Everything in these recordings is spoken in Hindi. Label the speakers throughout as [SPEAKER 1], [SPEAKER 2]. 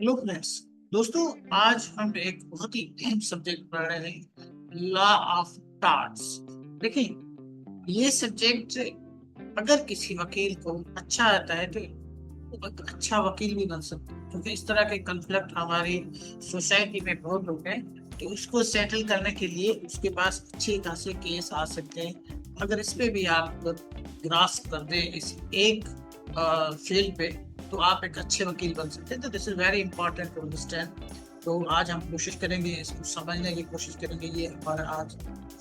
[SPEAKER 1] Hello friends. दोस्तों, आज हम एक बहुत ही अहम सब्जेक्ट पढ़ रहे हैं, लॉ ऑफ टॉर्ट्स। देखिए, ये सब्जेक्ट अगर किसी वकील को अच्छा आता है तो वो एक अच्छा वकील भी बन सकता है, क्योंकि इस तरह के कॉन्फ्लिक्ट हमारी सोसाइटी में बहुत लोग हैं। तो उसको सेटल करने के लिए उसके पास अच्छे खासे केस आ सकते हैं। अगर इस पे भी आप ग्रास्प कर दें इस एक फील्ड पे, तो आप एक अच्छे वकील बन सकते हैं। तो this is very important to understand. तो आज हम कोशिश करेंगे, इसको समझने की कोशिश करेंगे। ये हमारा आज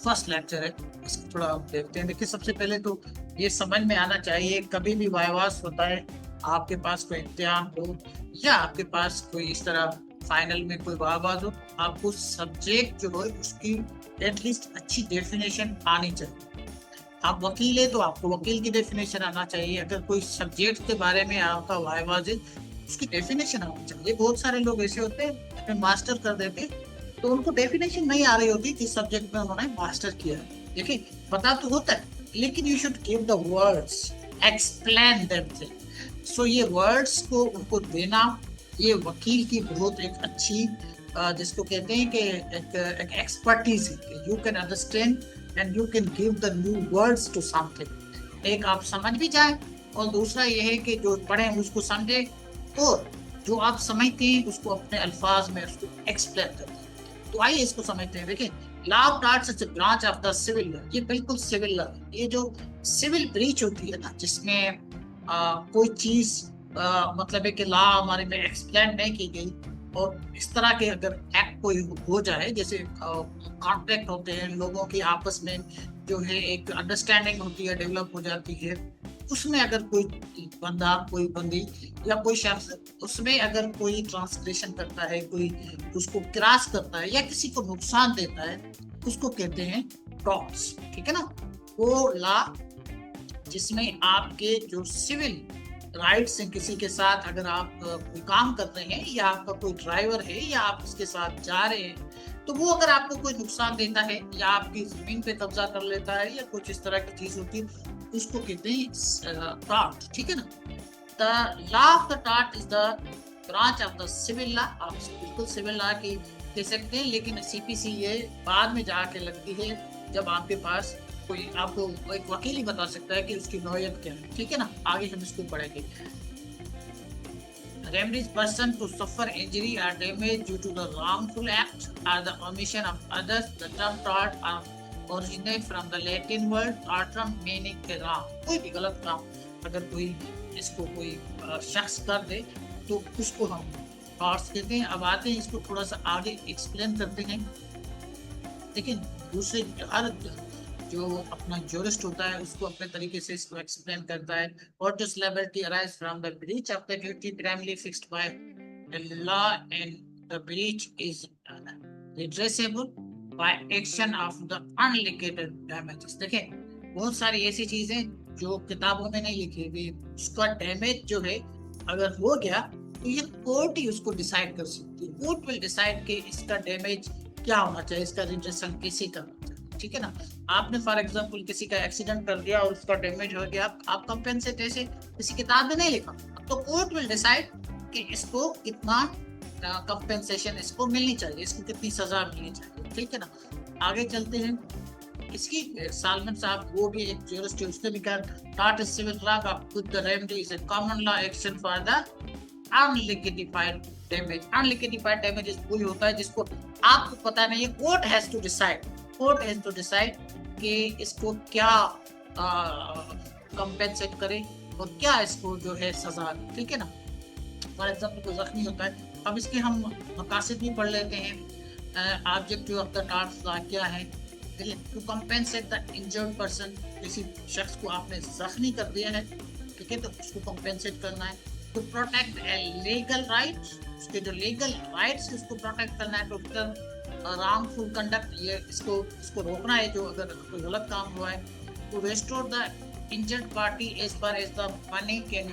[SPEAKER 1] फर्स्ट लेक्चर है। इसको थोड़ा देखते हैं। देखिए, सबसे पहले तो ये समझ में आना चाहिए, कभी भी वाइवास होता है, आपके पास कोई इम्तिहान हो या आपके पास कोई इस तरह फाइनल में कोई वाइवास हो, आपको सब्जेक्ट जो है उसकी एटलीस्ट अच्छी डेफिनेशन आनी चाहिए। आप वकील है तो आपको वकील की डेफिनेशन आना चाहिए। अगर कोई सब्जेक्ट के बारे में आपका वाइवाज है, उसकी डेफिनेशन आनी चाहिए। बहुत सारे लोग ऐसे होते हैं अपने मास्टर कर देते, तो उनको डेफिनेशन नहीं आ रही होती जिस सब्जेक्ट में उन्होंने मास्टर किया है। देखिए, पता तो होता है, लेकिन you should give the words, explain them thing. So ये वर्ड्स को उनको देना, ये वकील की बहुत एक अच्छी जिसको कहते हैं कि एक एक्सपर्टीज है। You can understand and you can give the new words to something. एक आप समझ भी जाए, और दूसरा ये है कि जो पढ़े उसको समझे, और जो आप समझते हैं उसको अपने अल्फाज में उसको एक्सप्लेन करते हैं। तो आइए इसको समझते हैं। देखिए, law of torts is a branch of the civil law. ये बिल्कुल सिविल लॉ है। ये जो सिविल ब्रीच होती है ना, जिसमें कोई चीज मतलब है कि लॉ हमारे में एक्सप्लेन नहीं की गई, और इस तरह के अगर एक्ट कोई हो जाए, जैसे कॉन्ट्रैक्ट होते हैं लोगों की आपस में, जो है एक अंडरस्टैंडिंग होती है, डेवलप हो जाती है, उसमें अगर कोई बंदा, कोई बंदी या कोई शख्स उसमें अगर कोई ट्रांसग्रेशन करता है, कोई उसको क्रॉस करता है या किसी को नुकसान देता है, उसको कहते हैं टॉर्ट्स। ठीक है ना? वो लॉ जिसमें आपके जो सिविल राइट्स हैं, किसी के साथ अगर आप कोई काम कर रहे हैं, या आपका कोई ड्राइवर है, या आप उसके साथ जा रहे हैं, तो वो अगर आपको कोई नुकसान देता है या आपकी जमीन पे कब्जा कर लेता है या कुछ इस तरह की चीज होती है, उसको कहते हैं टॉर्ट। ठीक है ना? The law of the tort is the branch of the civil law. आप बिल्कुल सिविल लॉ की कह सकते हैं, लेकिन सीपीसी ये बाद में जाके लगती है, जब आपके पास कोई आपको एक वकील ही बता सकता है कि उसकी नौयत क्या है। ठीक है ना? आगे हम इसको पढ़ेंगे। Remedies person to suffer injury or damage due to the wrongful act or the omission of others. The term tort originate from the Latin word tortum meaning के wrong। कोई भी गलत काम अगर कोई इसको कोई शख्स कर दे, तो उसको हम टॉर्ट्स कहते हैं। अब आते हैं, इसको थोड़ा सा आगे एक्सप्लेन करते हैं। लेकिन दूसरे हर जो अपना जूरिस्ट होता है उसको अपने तरीके से इसको एक्सप्लेन करता है। और this liability arise from the breach of the duty primarily fixed by the law, and the breach is redressable by action of the unliquidated damages। देखें, बहुत सारी ऐसी चीजें जो किताबों में नहीं लिखी हुई, उसका डैमेज जो है अगर हो गया, तो ये कोर्ट ही उसको डिसाइड कर सकती है। कोर्ट विल डिसाइड कि इसका डैमेज क्या होना चाहिए, इसका रिड्रेशन किसी करना चाहिए। ठीक है ना? आपने फॉर एग्जांपल किसी का एक्सीडेंट कर दिया और उसका डैमेज हो गया, आप कंपेंसेट ऐसे किसी किताब में नहीं लिखा, तो कोर्ट विल डिसाइड कि इसको कितना कंपेंसेशन इसको मिलनी चाहिए, इसको कितनी सजा मिलनी चाहिए। ठीक है ना? आगे चलते हैं। इसकी सालमन साहब, वो भी एक जूरिस्ट है, उसने भी कहा टॉर्ट इज सिविल लॉ का खुद the remedy is a common law action for the unliquidified damage. Unliquidified damage वही होता है जिसको आपको पता नहीं है। Court has to decide, court has to decide कि इसको क्या कंपेंसेट करे और क्या इसको जो है सजा। ठीक है ना? फॉर एग्जाम्पल कोई जख्मी होता है, अब इसके हम मकासद भी पढ़ लेते हैं। Objective of the tort law क्या है? To compensate the injured person. किसी शख्स को आपने जख्मी कर दिया है, ठीक है, तो उसको कंपेंसेट करना है। To protect a legal rights, उसके जो लीगल राइट्स उसको प्रोटेक्ट करना है। टू रामफुल कंडक्ट, ये इसको रोकना है जो अगर कोई गलत काम हुआ है। To restore the injured party as far as the money can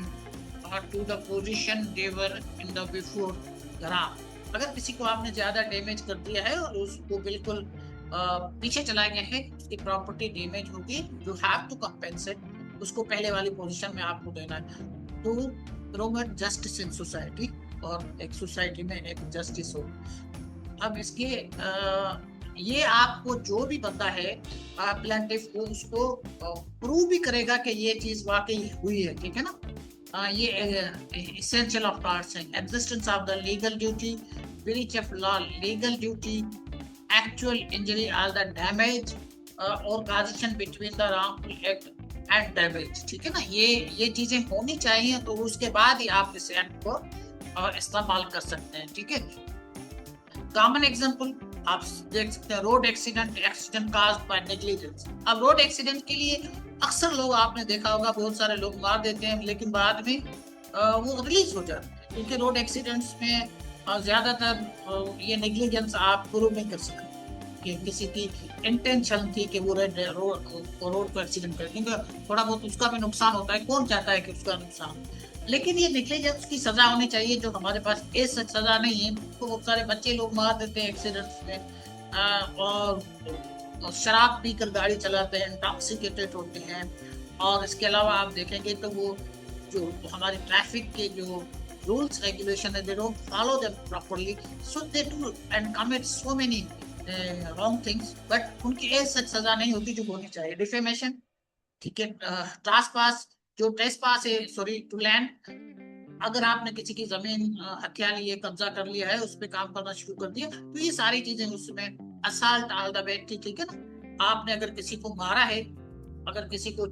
[SPEAKER 1] to the position they were in the before the harm. अगर किसी को आपने ज्यादा डैमेज कर दिया है और उसको बिल्कुल पीछे चला गया है, उसकी प्रॉपर्टी डैमेज होगी, यू हैव टू कंपेंसेट, उसको पहले वाली पोजीशन में आपको देना है। To promote justice in society, और एक सोसाइटी में एक जस्टिस हो। अब इसके ये आपको जो भी पता है प्लेंटिफ को उसको प्रूव भी करेगा कि ये चीज वाकई हुई है, ठीक है ना। ये essential of torts है existence of the legal duty, breach of law, legal duty, actual injury or the damage or causation between the wrongful act and damage, ठीक है ना। ये चीजें होनी चाहिए, तो उसके बाद ही आप इस एक्ट को इस्तेमाल कर सकते हैं, ठीक है। कॉमन एग्जांपल आप देख सकते हैं, road accident, accident caused by negligence. अब रोड एक्सीडेंट के लिए अक्सर लोग आपने देखा होगा बहुत सारे लोग मार देते हैं, लेकिन बाद में वो रिलीज हो जाते हैं, क्योंकि रोड एक्सीडेंट्स में ज्यादातर ये नेग्लिजेंस आप प्रूव नहीं कर सकते कि किसी की इंटेंशन थी कि वो रोड को एक्सीडेंट कर, क्योंकि थोड़ा बहुत उसका भी नुकसान होता है, कौन चाहता है कि उसका नुकसान। लेकिन ये नेग्लिजेंस की सजा होनी चाहिए, जो हमारे पास इस सजा नहीं है। तो बहुत सारे बच्चे लोग मार देते हैं एक्सीडेंट्स में, और शराब पीकर गाड़ी चलाते हैं, इंटॉक्सिकेटेड होते हैं। और इसके अलावा आप देखेंगे तो वो जो हमारे ट्रैफिक के जो रूल्स रेगुलेशन है, they don't follow them properly, so they do and commit so many wrong things, but उनकी ऐसी सजा नहीं होती जो होनी चाहिए। डिफेमेशन, ठीक है, ट्रांसपास, जो ट्रेसपास है, सॉरी टू लैंड, अगर आपने किसी की जमीन हथिया ली है, कब्जा कर लिया है, उस पर काम करना शुरू कर दिया, तो ये सारी चीजें उसमें असाल्ट ऑन द व्यक्ति, ठीक है ना। आपने अगर किसी को मारा है, अगर किसी को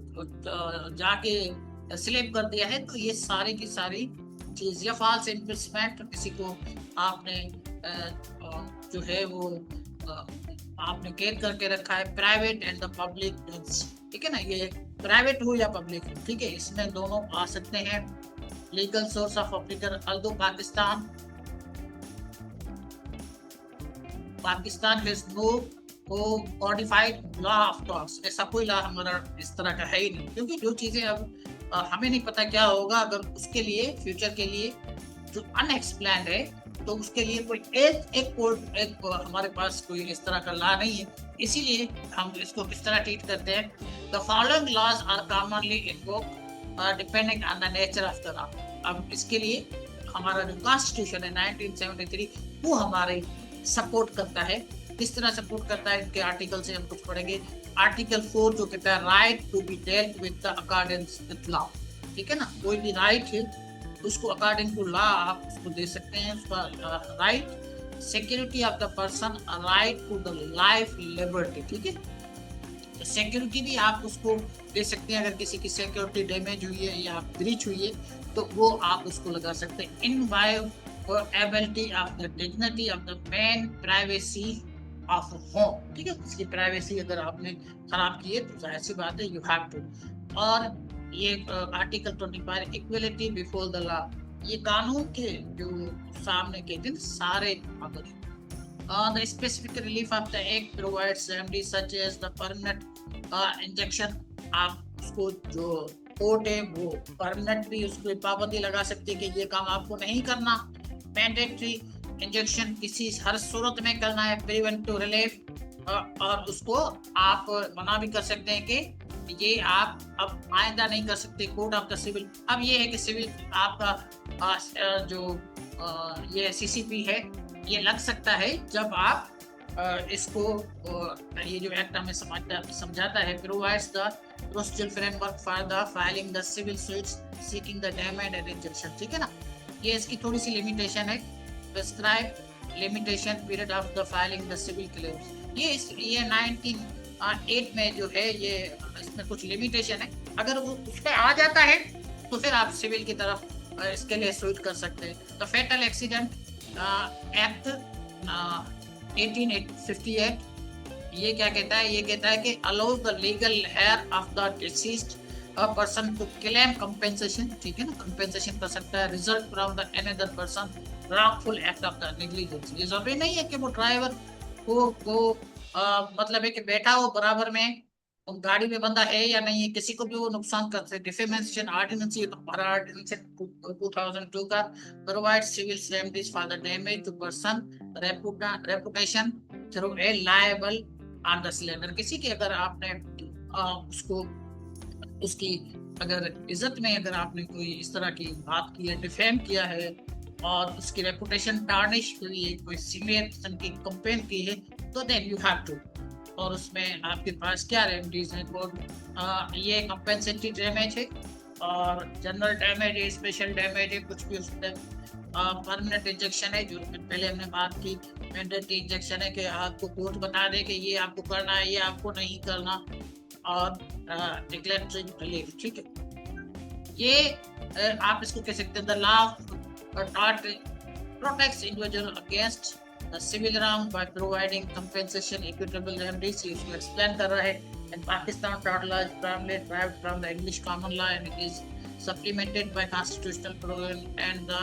[SPEAKER 1] जाके स्लेप कर दिया है, तो ये सारी की सारी चीज, या फॉल्स इम्प्रिजमेंट, किसी को आपने जो है वो आपने केयर करके रखा है, प्राइवेट एंड द पब्लिक, ठीक है ना। ये प्राइवेट हो या पब्लिक, ठीक है, इसमें दोनों आ सकते हैं। लीगल सोर्स ऑफ अप्लीकर, although Pakistan has no codified law of torts, ऐसा कोई लॉ हमारा इस तरह का है ही नहीं, क्योंकि जो चीजें अब हमें नहीं पता क्या होगा, अगर उसके लिए फ्यूचर के लिए जो अनएक्सप्लेन्ड है, तो उसके लिए कोई एक हमारे पास कोई इस तरह का लॉ नहीं है। इसीलिए हम इसको किस तरह ट्रीट करते हैं, the following laws are commonly invoked depending on the nature of the law. अब इसके लिए हमारा जो कॉन्स्टिट्यूशन है 1973, वो हमारे सपोर्ट करता है। किस तरह सपोर्ट करता है, इनके आर्टिकल से हम कुछ पढ़ेंगे। आर्टिकल 4 जो कहता है right to be dealt with the according with law, ठीक है ना। कोई भी राइट है उसको अकॉर्डिंग टू लॉ आप उसको दे सकते हैं, उसका right. Security of the person, right to the life liberty, ठीक है। सिक्योरिटी भी आप उसको दे सकते हैं, अगर किसी की सिक्योरिटी डैमेज हुई है या ब्रीच हुई है, तो वो आप उसको लगा सकते हैं। Inviolability of the dignity of the man, privacy of home, ठीक है। इसकी प्राइवेसी अगर आपने खराब की है, तो जाहिर सी बात है यू हैव टू। और ये article 25 equality before the law, ये कानून के जो सामने के दिन सारे बराबर हैं। The specific relief of the act provides remedies such as the permanent injection, आप उसको जो कोर्ट है वो परमानेंट भी उसको पाबंदी लगा सकती है कि ये काम आपको नहीं करना। मैंडेटरी इंजेक्शन किसी हर सूरत में करना है। प्रिवेंटिव रिलीफ, और उसको आप मना भी कर सकते हैं कि ये आप अब आइंदा नहीं कर सकते। कोड ऑफ द सिविल, अब ये है कि सिविल आपका जो ये सीसीपी है, ये लग सकता है जब आप इसको ये जो एक्ट हमें समझाता है, provides the procedure framework for the filing the civil suits seeking the damage and injection, ठीक है ना। ये इसकी थोड़ी सी लिमिटेशन है। Prescribe limitation period of the filing the civil claims, ये 1908 में जो है ये इसमें कुछ लिमिटेशन है। अगर वो उस पर आ जाता है तो फिर आप सिविल की तरफ इसके लिए सूट कर सकते हैं। द फेटल एक्सीडेंट एक्ट 1858 ये क्या कहता है, ये कहता है कि allow the legal heir of the deceased person to claim compensation, ठीक है ना। कंपेंसेशन कर सकता है result from the another person wrongful act of the negligence. ये जरूरी नहीं है कि वो ड्राइवर को मतलब है कि बैठा हो बराबर में, गाड़ी में बंदा है या नहीं है, किसी को भी वो नुकसान कर सकते। डिफेमेशन ऑर्डिनेंस, ये तो हमारा ऑर्डिनेंस 2002 का provide civil remedies for the damage to person reputation through a libel on the slander. किसी की अगर आपने उसको उसकी अगर इज्जत में अगर आपने कोई इस तरह की बात की है, डिफेम किया है, और उसकी रेपुटेशन टार्निश हुई है, कोई सीनियर किस्म की कंपेन की है, तो देन यू हैव टू। और उसमें आपके पास क्या रेमेडीज हैं? तो ये कंपेंसेटरी डैमेज है और जनरल डैमेज है, स्पेशल डैमेज है, कुछ भी उसमें परमानेंट इंजेक्शन है, जो पहले हमने बात की। मैंडेटरी इंजेक्शन है कि आपको कोर्ट बता दे कि ये आपको करना है, ये आपको नहीं करना। और डिक्लेरेटरी रिलीफ, ठीक है। ये आप इसको कह सकते हैं the law of protects individual against the civil wrong by providing compensation, equitable remedies. ये इसको explain कर रहा है। And Pakistan tort law is primarily derived from the English common law and it is supplemented by constitutional provision and the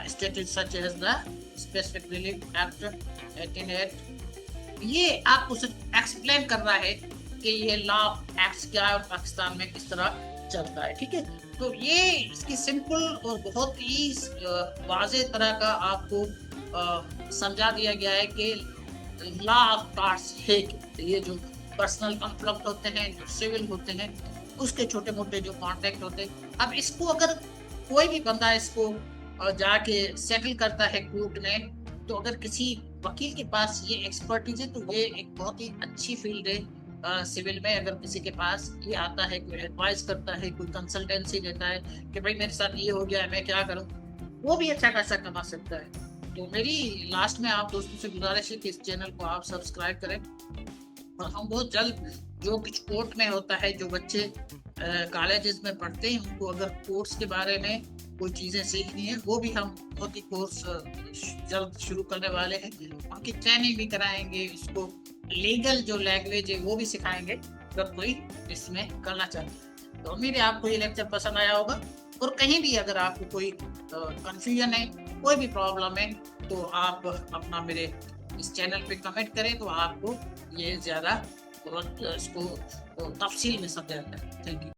[SPEAKER 1] statutes such as the Specific Relief Act 1808। ये आपको सिर्फ एक्सप्लेन कर रहा है कि ये लॉ एक्ट क्या है और पाकिस्तान में किस तरह चलता है, ठीक है। तो ये इसकी सिंपल और बहुत ही वाज़े तरह का आपको समझा दिया गया है कि लॉ ऑफ टार्ट्स है कि ये जो पर्सनल कॉन्फ्लिक्ट होते हैं, जो सिविल होते हैं, उसके छोटे मोटे जो कॉन्टेक्ट होते हैं। अब इसको अगर कोई भी बंदा इसको जाके सेटल करता है कोर्ट में, तो अगर किसी वकील के पास ये एक्सपर्टीज है तो ये एक बहुत ही अच्छी फील्ड है। सिविल में अगर किसी के पास ये आता है, कोई एडवाइस करता है, कोई कंसल्टेंसी देता है कि भाई मेरे साथ ये हो गया है, मैं क्या करूं, वो भी अच्छा खासा कमा सकता है। तो मेरी लास्ट में आप दोस्तों से गुजारिश है कि इस चैनल को आप सब्सक्राइब करें और हम बहुत जल्द जो कुछ कोर्ट में होता है, जो बच्चे कॉलेजेस में पढ़ते हैं, उनको अगर कोर्स के बारे में कोई चीज़ें सीखनी है, वो भी हम बहुत ही कोर्स जल्द शुरू करने वाले हैं। उनकी ट्रेनिंग भी कराएंगे, उसको लीगल जो लैंग्वेज है वो भी सिखाएंगे अगर कोई इसमें करना चाहता है। तो उम्मीद है आपको ये लेक्चर पसंद आया होगा। और कहीं भी अगर आपको कोई कंफ्यूजन है, कोई भी प्रॉब्लम है, तो आप अपना मेरे इस चैनल पे कमेंट करें, तो आपको ये ज़्यादा इसको तफसील में समझाता है। Thank you.